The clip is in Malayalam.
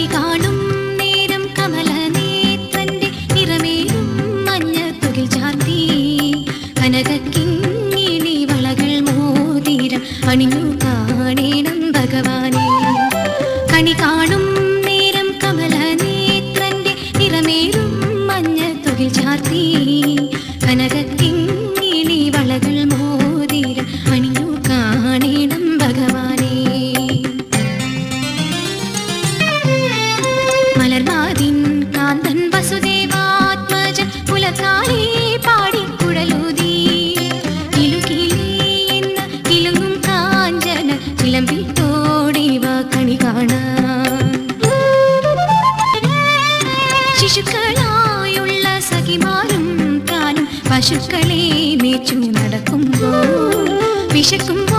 കണി കാണും നേരം കമലനേത്രന്റെ നിറമേറും മഞ്ഞത്തുകിൽ ചാർത്തി കനകക്കിങ്ങിണി വളകൾ മോതിരം അണിഞ്ഞു കാണേണം ഭഗവാനെ. കണി കാണും നേരം കമലനേത്രന്റെ നിറമേറും മഞ്ഞത്തുകിൽ ചാർത്തി കനകക്കിങ്ങിണി വളകൾ മോതിരം അണിഞ്ഞു കാണേണം ഭഗവാനെ. മലർമാതിൻ കാന്തൻ വസുദേവാത്മജൻ പുലർക്കാലേ പാടിക്കുഴലൂതി കിലുകിലേ എന്ന കിലുങ്ങും കാഞ്ചന ചിലമ്പിട്ടോടിവ കണി കാണാൻ. ശിശുക്കളായുള്ള സഖിമാരും താനും പശുക്കളെ മേച്ചു നടക്കുമ്പോൾ വിശക്കുമ്പോൾ